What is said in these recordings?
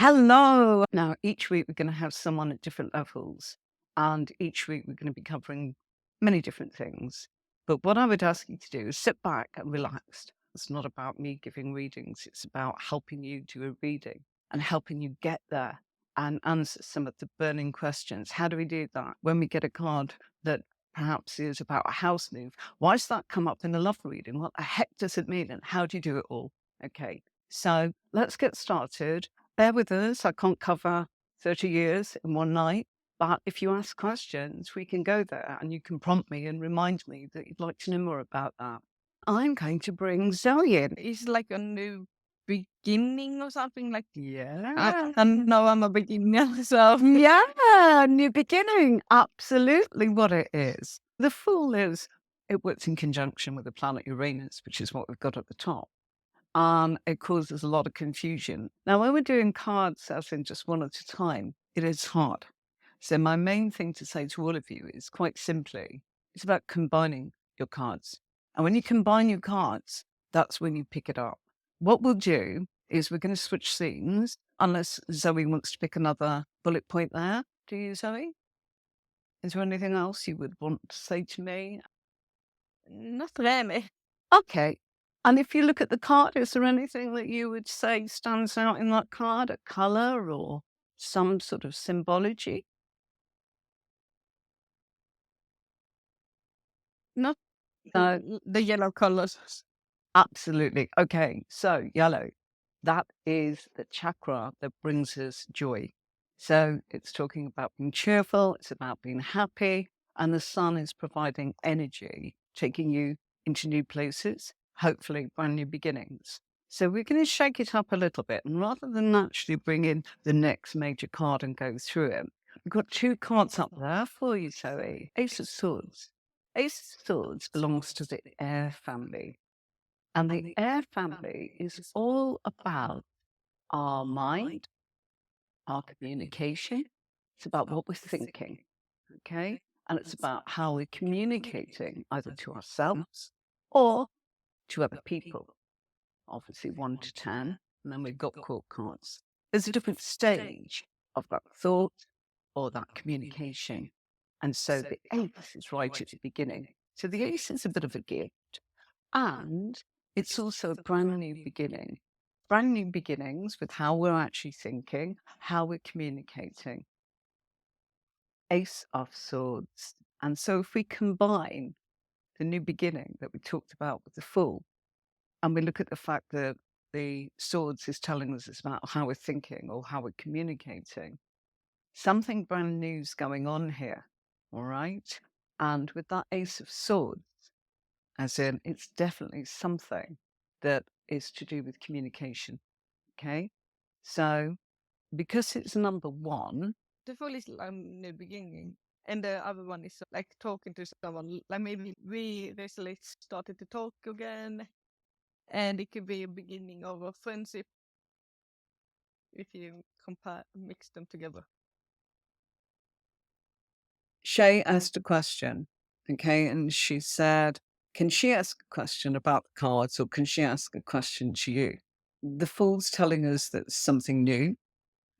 Hello. Now, each week we're going to have someone at different levels, and each week we're going to be covering many different things. But what I would ask you to do is sit back and relax. It's not about me giving readings, it's about helping you do a reading and helping you get there and answer some of the burning questions. How do we do that? When we get a card that perhaps is about a house move, why does that come up in a love reading? What the heck does it mean? And how do you do it all? Okay, so let's get started. Bear with us. I can't cover 30 years in one night. But if you ask questions, we can go there and you can prompt me and remind me that you'd like to know more about that. I'm going to bring Zoe in. It's like a new beginning or something like Yeah. and now I'm a beginner, so Yeah, new beginning. Absolutely what it is. The Fool is, it works in conjunction with the planet Uranus, which is what we've got at the top. It causes a lot of confusion. Now, when we're doing cards as in just one at a time, it is hard. So my main thing to say to all of you is quite simply, it's about combining your cards. And when you combine your cards, that's when you pick it up. What we'll do is we're going to switch scenes, unless Zoe wants to pick another bullet point there. Do you, Zoe? Is there anything else you would want to say to me? not really. Okay. And if you look at the card, is there anything that you would say stands out in that card? A color or some sort of symbology? Not No, the yellow colors. absolutely. Okay. So yellow, that is the chakra that brings us joy. So it's talking about being cheerful. It's about being happy. And the sun is providing energy, taking you into new places, hopefully brand new beginnings. So we're going to shake it up a little bit. And rather than actually bring in the next major card and go through it, we've got two cards up there for you, Zoe. Ace of Swords. Ace of Swords belongs to the air family. And the air family is all about our mind, our communication. It's about what we're thinking. Okay. And it's about how we're communicating either to ourselves or to other people. Obviously, 1 to 10. And then we've got court cards. There's a different stage of that thought or that communication. And so the ace is right at the beginning. So the ace is a bit of a gift. And it's also a brand new beginning. Brand new beginnings with how we're actually thinking, how we're communicating. Ace of Swords. And so if we combine the new beginning that we talked about with the Fool, and we look at the fact that the swords is telling us about how we're thinking or how we're communicating, something brand new's going on here. All right. And with that Ace of Swords, as in, it's definitely something that is to do with communication. Okay. So because it's number one, The full is new beginning, and the other one is like talking to someone. Like maybe we recently started to talk again, and it could be a beginning of a friendship if you compare mix them together. Shay asked a question. Okay. And she said, can she ask a question about the cards or can she ask a question to you? The Fool's telling us that something new,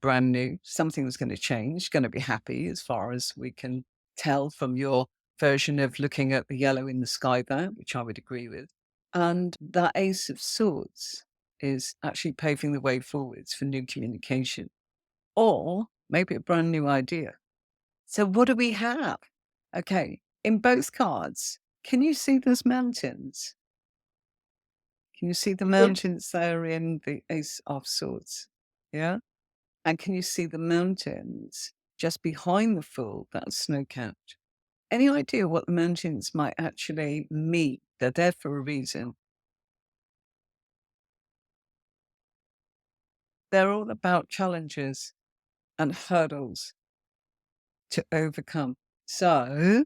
brand new, something that's going to change, going to be happy as far as we can tell from your version of looking at the yellow in the sky there, which I would agree with. And that Ace of Swords is actually paving the way forwards for new communication or maybe a brand new idea. So what do we have? Okay, in both cards, can you see those mountains? Can you see the Yeah. mountains there in the Ace of Swords? Yeah? And can you see the mountains just behind the Fool, that snow-capped? Any idea what the mountains might actually mean? They're there for a reason. They're all about challenges and hurdles to overcome. So,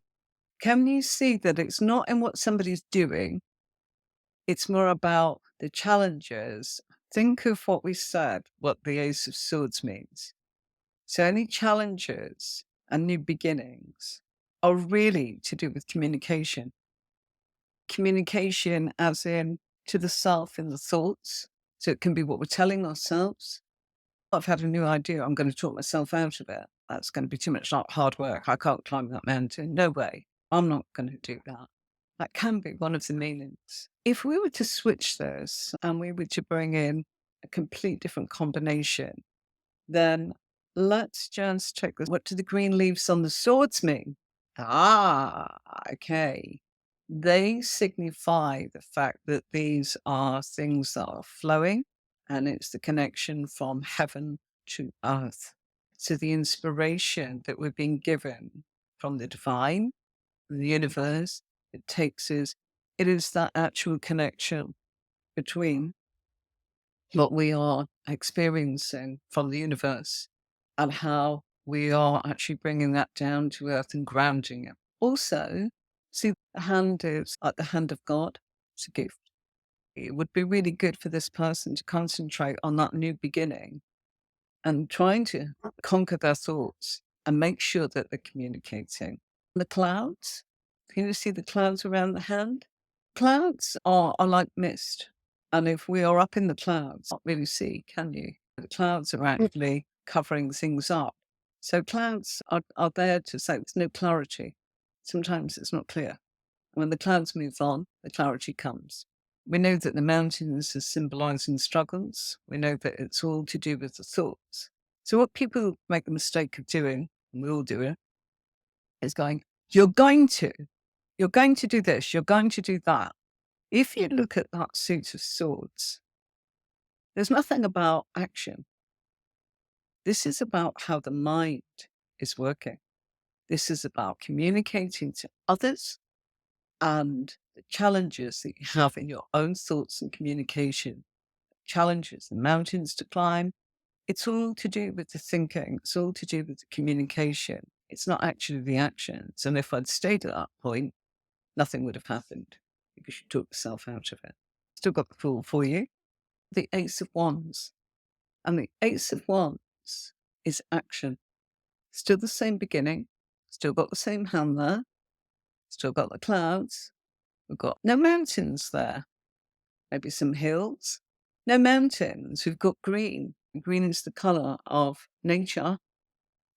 can you see that it's not in what somebody's doing? It's more about the challenges. Think of what we said, what the Ace of Swords means. So, any challenges and new beginnings are really to do with communication. Communication, as in to the self in the thoughts. So, it can be what we're telling ourselves, I've had a new idea. I'm going to talk myself out of it. That's going to be too much hard work. I can't climb that mountain. No way. I'm not going to do that. That can be one of the meanings. If we were to switch this and we were to bring in a complete different combination, then let's just check this. What do the green leaves on the swords mean? Ah, okay. They signify the fact that these are things that are flowing, and it's the connection from heaven to earth. So the inspiration that we're being given from the divine, the universe, it takes us, it is that actual connection between what we are experiencing from the universe and how we are actually bringing that down to earth and grounding it. Also, see, the hand is like the hand of God. It's a gift. It would be really good for this person to concentrate on that new beginning and trying to conquer their thoughts and make sure that they're communicating. The clouds, can you see the clouds around the hand? Clouds are like mist. And if we are up in the clouds, not really see, can you? The clouds are actually covering things up. So clouds are there to say there's no clarity. Sometimes it's not clear. When the clouds move on, the clarity comes. We know that the mountains are symbolizing struggles. We know that it's all to do with the thoughts. So what people make the mistake of doing, and we all do it, is going, you're going to do this, you're going to do that. If you look at that suit of swords, there's nothing about action. This is about how the mind is working. This is about communicating to others and the challenges that you have in your own thoughts and communication, challenges, the mountains to climb. It's all to do with the thinking. It's all to do with the communication. It's not actually the actions. And if I'd stayed at that point, nothing would have happened because you took yourself out of it. Still got the Fool for you. The Ace of Wands. And the Ace of Wands is action. Still the same beginning. Still got the same hand there. Still got the clouds. We've got no mountains there. Maybe some hills. No mountains. We've got green. Green is the colour of nature.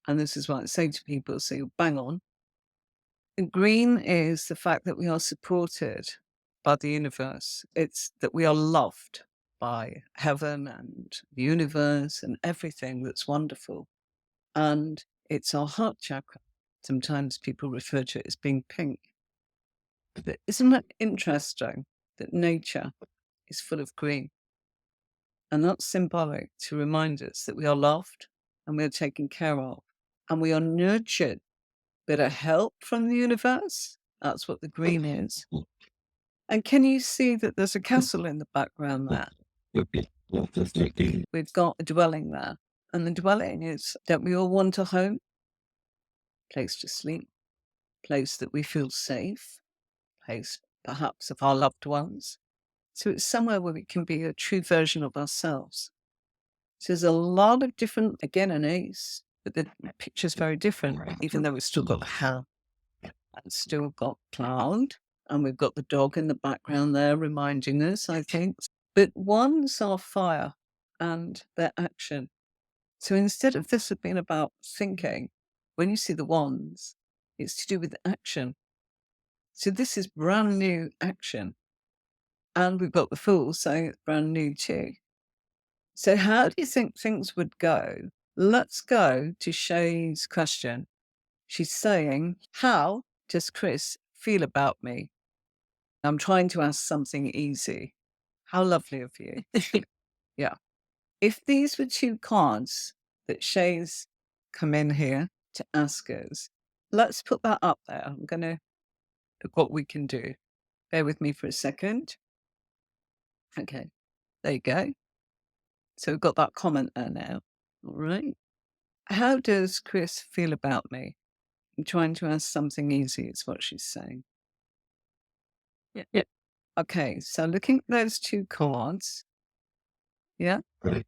And this is what I say to people, so you bang on. And green is the fact that we are supported by the universe. It's that we are loved by heaven and the universe and everything that's wonderful. And it's our heart chakra. Sometimes people refer to it as being pink. But isn't it interesting that nature is full of green? And that's symbolic to remind us that we are loved and we are taken care of and we are nurtured. Bit of help from the universe. That's what the green is. And can you see that there's a castle in the background there? We've got a dwelling there. And the dwelling is that we all want a home, place to sleep, place that we feel safe, place perhaps of our loved ones. So it's somewhere where we can be a true version of ourselves. So there's a lot of different, again, an ace, but the picture's very different, even though we've still got the hand and still got cloud. And we've got the dog in the background there reminding us, I think. But wands are fire and their action. So instead of this being about thinking, when you see the wands, it's to do with action. So this is brand new action. And we've got the Fool saying it's brand new too. So how do you think things would go? Let's go to Shay's question. She's saying, how does Chris feel about me? I'm trying to ask something easy. How lovely of you. Yeah. If these were two cards that Shay's come in here to ask us, let's put that up there. I'm going to look what we can do. Bear with me for a second. Okay. There you go. So we've got that comment there now. All right. How does Chris feel about me? I'm trying to ask something easy, is what she's saying. Yeah. Okay. So looking at those two cards. Yeah. Right.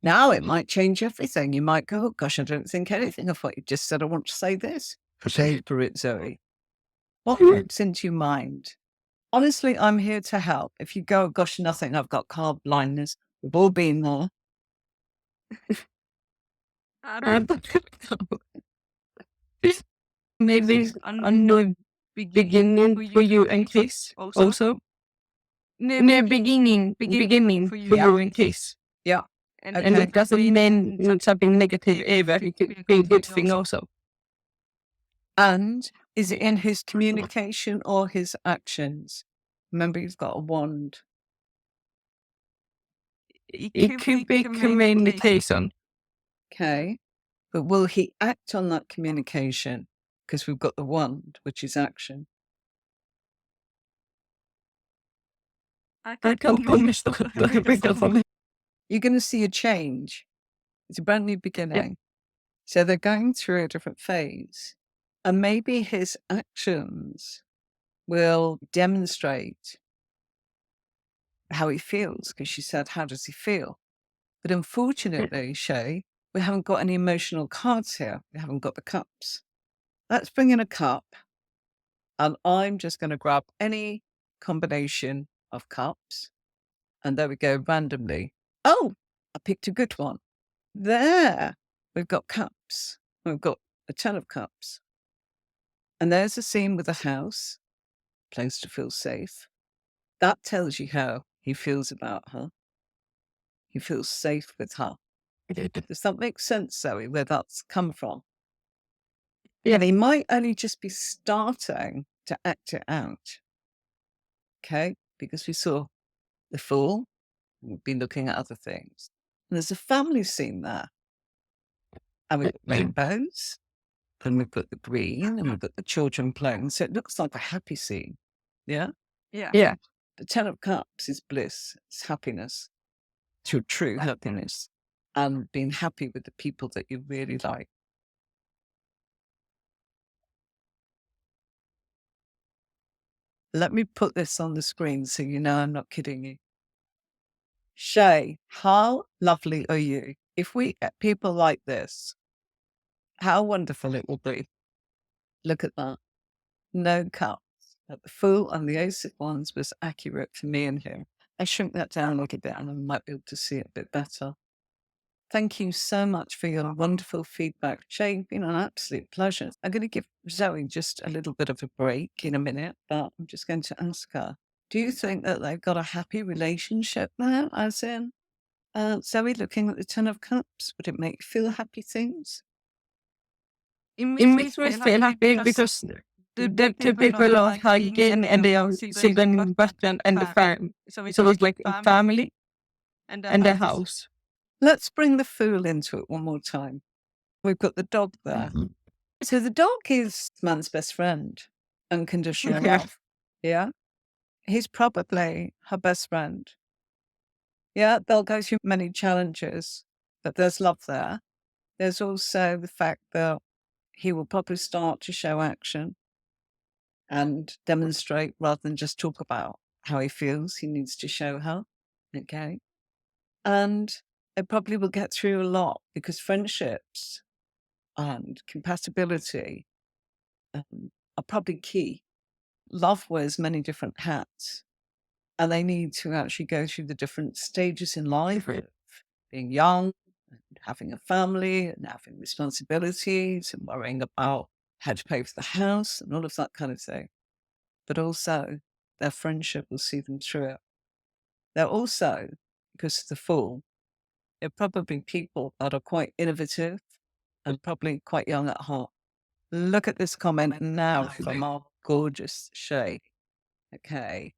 Now it might change everything. You might go, oh, gosh, I don't think anything of what you just said. I want to say this. Say for it, Zoe. What pops into your mind? Honestly, I'm here to help. If you go, gosh, nothing, I've got car blindness. We've all been there. I I don't don't know. Maybe a new beginning for you and Chris also. New beginning for you and Chris. Yeah. And And Okay. it doesn't mean something negative either. It could be a good thing also. And is it in his communication or his actions? Remember, he's got a wand. It could be communication. Okay. But will he act on that communication? Because we've got the wand, which is action. I I can't promise that because You're going to see a change. It's a brand new beginning. So they're going through a different phase. And maybe his actions will demonstrate how he feels, because she said, how does he feel? But unfortunately, Shay, we haven't got any emotional cards here. We haven't got the cups. Let's bring in a cup. And I'm just going to grab any combination of cups. And there we go, randomly. Oh, I picked a good one. There, we've got cups. We've got a ton of cups. And there's a scene with a house, place to feel safe. That tells you how he feels about her. He feels safe with her. Does that make sense, Zoe, where that's come from? Yeah. He might only just be starting to act it out. Okay, because we saw the Fool, we've been looking at other things. And there's a family scene there. And we've got rainbows, and we've got the green, and we've got the children playing. So it looks like a happy scene. Yeah? Yeah. The Ten of Cups is bliss, it's happiness, it's your true happiness, and being happy with the people that you really like. Let me put this on the screen so you know I'm not kidding you. Shay, how lovely are you? If we get people like this, how wonderful it will be. Look at that. No cups. But the Fool and the Ace of Wands was accurate for me and him. I shrink that down a little bit and I might be able to see it a bit better. Thank you so much for your wonderful feedback. Shay, it's been an absolute pleasure. I'm going to give Zoe just a little bit of a break in a minute, but I'm just going to ask her, do you think that they've got a happy relationship now? As in, Zoe, looking at the Ten of Cups, would it make you feel happy things? It makes me feel happy because the two people are hugging and they are sitting button and the family. So it's like a family and the house. Let's bring the Fool into it one more time. We've got the dog there. So the dog is man's best friend, unconditional love. Yeah. He's probably her best friend. Yeah, they'll go through many challenges, but there's love there. There's also the fact that he will probably start to show action and demonstrate rather than just talk about how he feels. He needs to show her. Okay. And it probably will get through a lot because friendships and compatibility are probably key. Love wears many different hats, and they need to actually go through the different stages in life of being young, and having a family, and having responsibilities, and worrying about how to pay for the house and all of that kind of thing. But also, their friendship will see them through it. They're also, because of the Fool, they're probably people that are quite innovative and probably quite young at heart. Look at this comment now from our gorgeous Shay. Okay.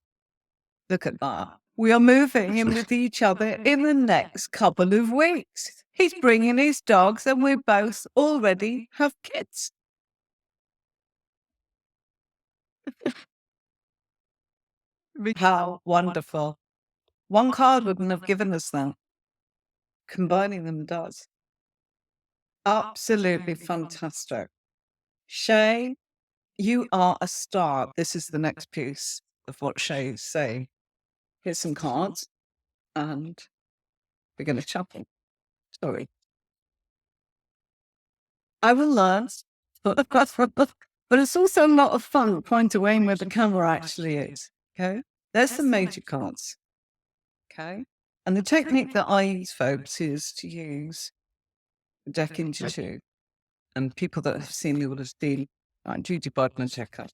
Look at that. We are moving in with each other in the next couple of weeks. He's bringing his dogs and we both already have kids. How wonderful. One card wouldn't have given us that. Combining them does. Absolutely fantastic. Shay, you are a star. This is the next piece of what Shay is saying. Here's some cards, and we're going to shuffle. Sorry. I will learn. But it's also a lot of fun trying to aim where the camera actually is. Okay. There's some major cards. Okay. And the technique that I use, folks, is to use the deck into two. And people that have seen me will have seen do divide my deck up.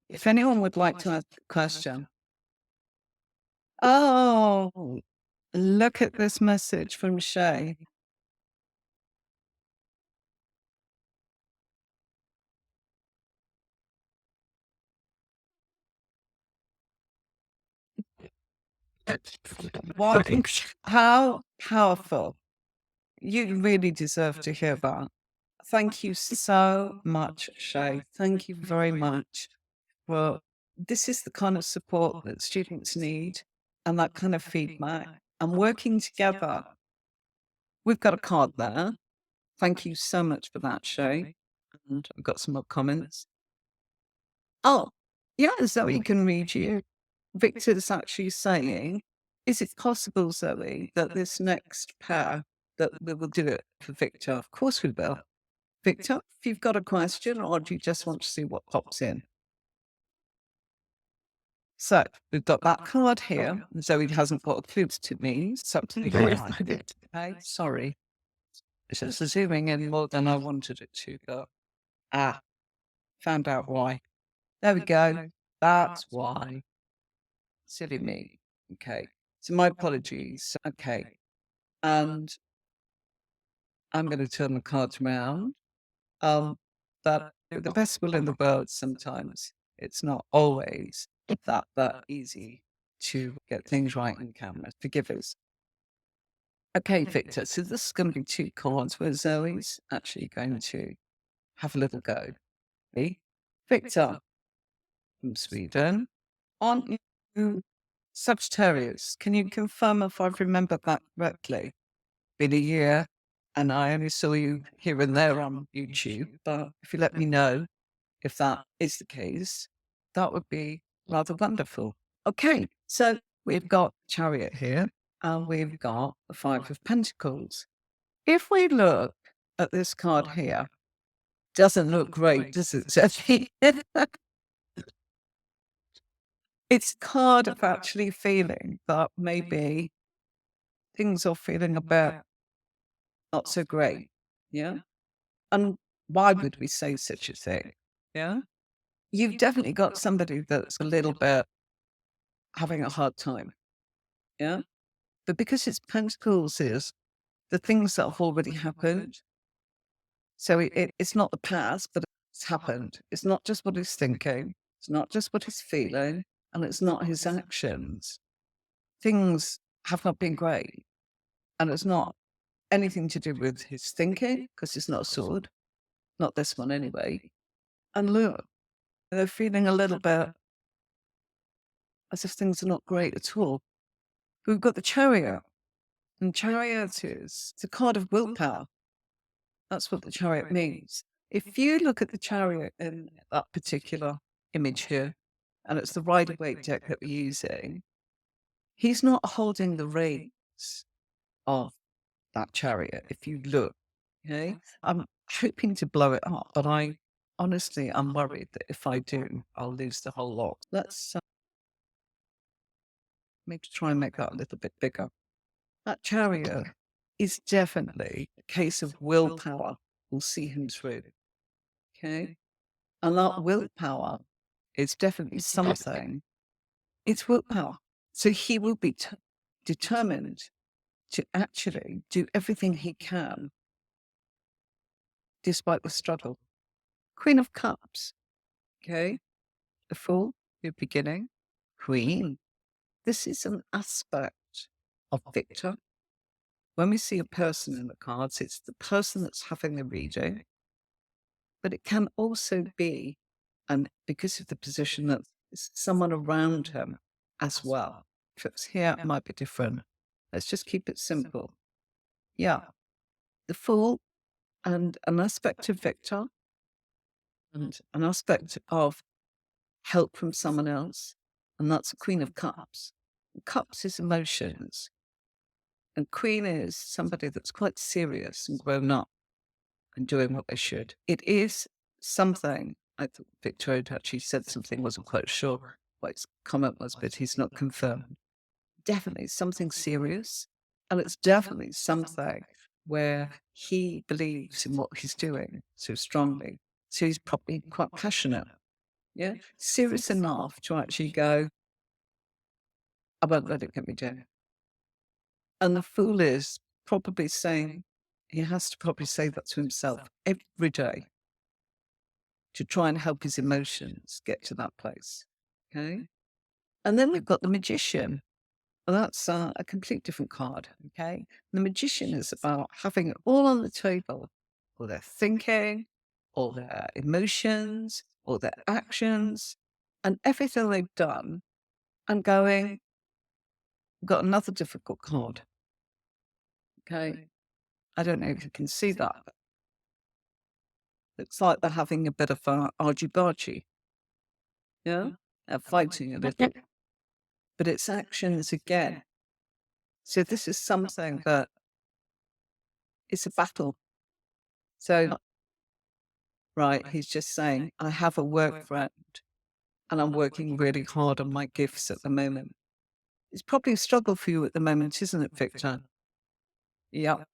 If anyone would like to ask a question. Oh, look at this message from Shay. What? How powerful. You really deserve to hear that. Thank you so much, Shay. Thank you very much. Well, this is the kind of support that students need and that kind of feedback. And working together, we've got a card there. Thank you so much for that, Shay. And I've got some more comments. Oh, yeah, Zoe can read you. Victor's actually saying, is it possible, Zoe, that this next pair, that we will do it for Victor? Of course we will. Victor, if you've got a question, or do you just want to see what pops in? So we've got that card here. Zoe hasn't got a clue what it means. Something like it. Okay, sorry. It's just zooming in more than I wanted it to go. Found out why. There we go. That's why. Silly me. Okay. So my apologies. Okay. And I'm going to turn the cards around. But with the best will in the world, sometimes it's not always that easy to get things right in camera. Forgive us. Okay, Victor. So this is going to be two cards where Zoe's actually going to have a little go. Ready? Victor from Sweden. Aren't you Sagittarius? Can you confirm if I've remembered that correctly? Been a year, and I only saw you here and there on YouTube. But if you let me know if that is the case, that would be rather wonderful. Okay, so we've got Chariot here, and we've got the Five of Pentacles. If we look at this card here, doesn't look great, does it? It's a card of actually feeling that maybe things are feeling a bit not so great. Yeah. And why would we say such a thing? Yeah. You've definitely got somebody that's a little bit having a hard time. Yeah. But because it's Pentacles is the things that have already happened. So it's not the past, but it's happened. It's not just what he's thinking. It's not just what he's feeling. And it's not his actions. Things have not been great. And it's not anything to do with his thinking, because it's not a sword. Not this one anyway. And look, they're feeling a little bit as if things are not great at all. We've got the Chariot. And Chariot is the card of willpower. That's what the Chariot means. If you look at the Chariot in that particular image here, and it's the Rider-Waite deck that we're using, he's not holding the reins of that Chariot, if you look. Okay? I'm hoping to blow it up, but honestly, I'm worried that if I do, I'll lose the whole lot. Let's maybe try and make that a little bit bigger. That Chariot is definitely a case of willpower will see him through. Okay? And that willpower is definitely something. It's willpower. So he will be determined to actually do everything he can despite the struggle. Queen of Cups. Okay? The Fool, your beginning. Queen. This is an aspect of Victor. When we see a person in the cards, it's the person that's having the reading, but it can also be, and because of the position, that it's someone around him as well. If it's here, it might be different. Let's just keep it simple. Yeah. The Fool and an aspect of Victor and an aspect of help from someone else, and that's the Queen of Cups. Cups is emotions. And Queen is somebody that's quite serious and grown up and doing what they should. It is something, I thought Victor had actually said something, wasn't quite sure what his comment was, but he's not confirmed. definitely something serious, and it's definitely something where he believes in what he's doing so strongly. So he's probably quite passionate. Yeah. Serious enough to actually go, I won't let it get me down. And the fool is probably saying, he has to probably say that to himself every day to try and help his emotions get to that place. Okay. And then we've got the magician. Well, that's a complete different card. Okay. The magician is about having it all on the table, all their thinking, all their emotions, all their actions, and everything they've done, and going, got another difficult card. Okay. I don't know if you can see that. It's like they're having a bit of a argy-bargy. Yeah. They're fighting a little. But it's actions again. So this is something that is a battle. So, right, he's just saying, I have a work friend and I'm working really hard on my gifts at the moment. It's probably a struggle for you at the moment, isn't it, Victor? Yeah.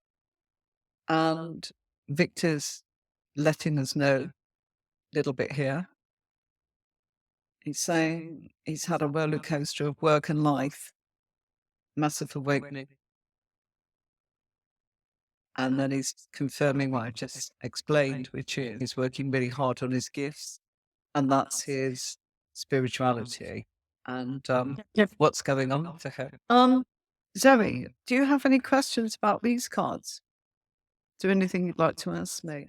And Victor's letting us know a little bit here. He's saying he's had a roller coaster of work and life, massive awakening. And then he's confirming what I just explained, which is he's working really hard on his gifts, and that's his spirituality and what's going on for him. Zoe, do you have any questions about these cards? Is there anything you'd like to ask me?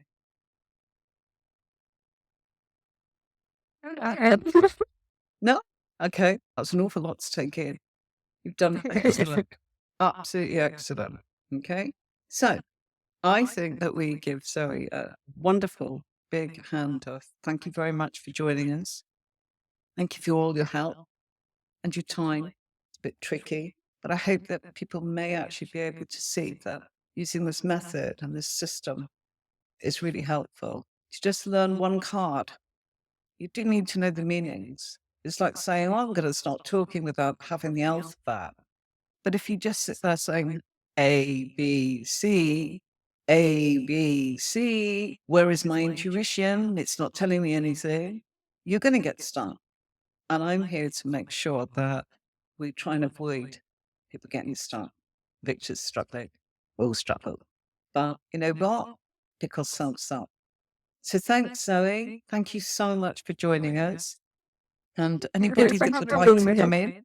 No? Okay. That's an awful lot to take in. You've done excellent. Absolutely excellent. Okay. So I think that we give Zoe a wonderful big hand of thank you very much for joining us. Thank you for all your help and your time. It's a bit tricky, but I hope that people may actually be able to see that using this method and this system is really helpful. To just learn one card, you do need to know the meanings. It's like saying, oh, I'm going to start talking without having the alphabet. But if you just sit there saying A, B, C, A, B, C, where is my intuition? It's not telling me anything. You're going to get stuck. And I'm here to make sure that we try and avoid people getting stuck. Victor's struggling. We'll struggle. But you know what? Pick ourselves up. So thanks, Zoe. Thank you so much for joining us. And anybody that would like to come in,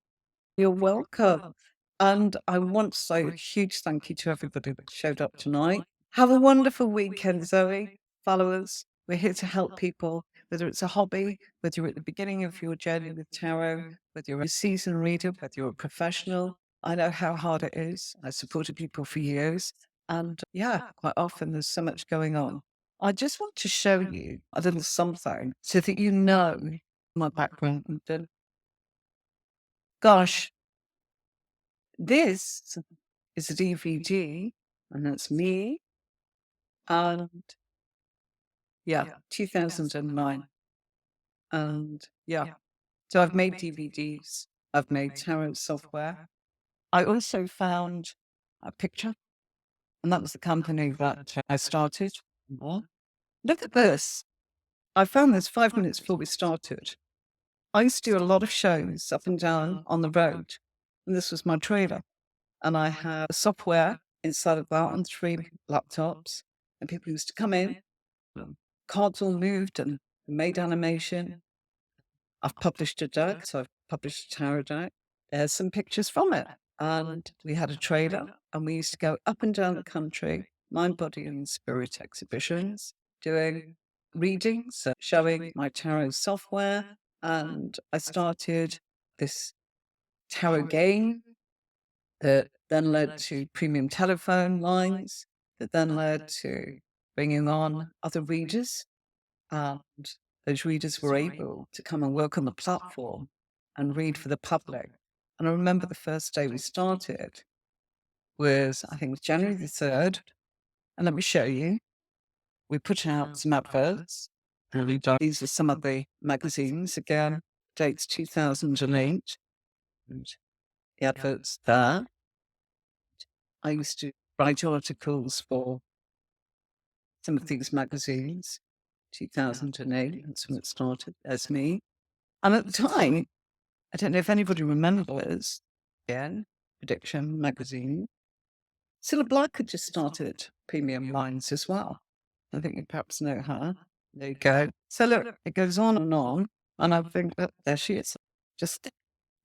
you're welcome. And I want to say a huge thank you to everybody that showed up tonight. Have a wonderful weekend, Zoe. Followers, we're here to help people, whether it's a hobby, whether you're at the beginning of your journey with tarot, whether you're a seasoned reader, whether you're a professional. I know how hard it is. I supported people for years. And yeah, quite often there's so much going on. I just want to show you a little something so that you know my background. And gosh, this is a DVD, and that's me. And yeah, 2009. And yeah, so I've made DVDs, I've made tarot software. I also found a picture, and that was the company that I started. What? Look at this. I found this 5 minutes before we started. I used to do a lot of shows up and down on the road, and this was my trailer. And I had software inside of that on 3 laptops, and people used to come in, cards all moved and made animation. I've published a deck, so I've published a tarot deck. There's some pictures from it. And we had a trailer, and we used to go up and down the country, mind, body, and spirit exhibitions, doing readings, showing my tarot software. And I started this tarot game that then led to premium telephone lines, that then led to bringing on other readers. And those readers were able to come and work on the platform and read for the public. And I remember the first day we started was, I think it was January the 3rd. And let me show you. We put out some adverts. These are some of the magazines. Again, dates 2008. And the adverts there. I used to write articles for some of these magazines, 2008, that's when it started as me. And at the time, I don't know if anybody remembers, again, Prediction magazine, Cilla Black had just started Premium Lines as well. I think you perhaps know her. There you go. So look, it goes on, and I think that there she is.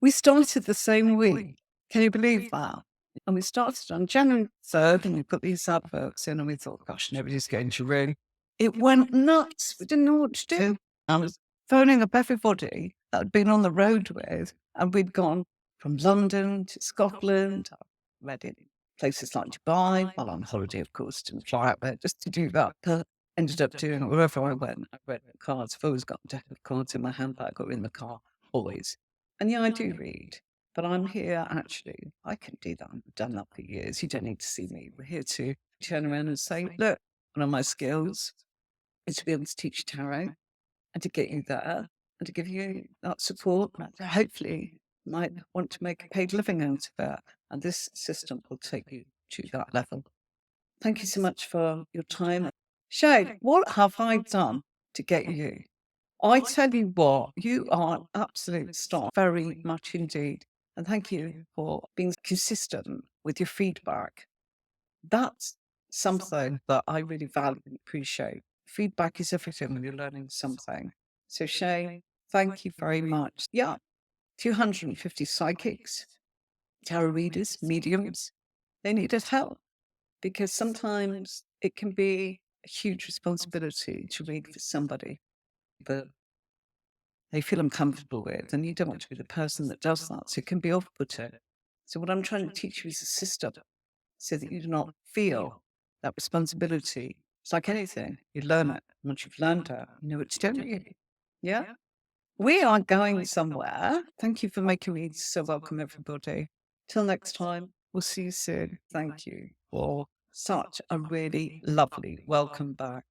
We started the same week. Can you believe that? And we started on January 3rd, and we put these adverts in, and we thought, gosh, nobody's going to ring. It went nuts. We didn't know what to do. I was phoning up everybody that I'd been on the road with, and we'd gone from London to Scotland. I read in places like Dubai, while on holiday, of course, didn't fly out there just to do that. But ended up doing it wherever I went. I read cards. I've always got a deck of cards in my handbag or in the car, always. And yeah, I do read. But I'm here, actually, I can do that. I've done that for years. You don't need to see me. We're here to turn around and say, look, one of my skills is to be able to teach tarot and to get you there and to give you that support. And hopefully, you might want to make a paid living out of it. And this system will take you to that level. Thank you so much for your time. Shay, what have I done to get you? I tell you what, you are an absolute star, very much indeed. And thank you for being consistent with your feedback. That's something that I really value and appreciate. Feedback is everything when you're learning something. So Shay, thank you very much. Yeah, 250 psychics, tarot readers, mediums, they needed help because sometimes it can be a huge responsibility to read for somebody, but they feel uncomfortable with, and you don't want to be the person that does that. So it can be off-putting. So what I'm trying to teach you is a system so that you do not feel that responsibility. It's like anything. You learn it. Once you've learned it, you know what to do. Yeah? We are going somewhere. Thank you for making me so welcome, everybody. Till next time, we'll see you soon. Thank you for such a really lovely welcome back.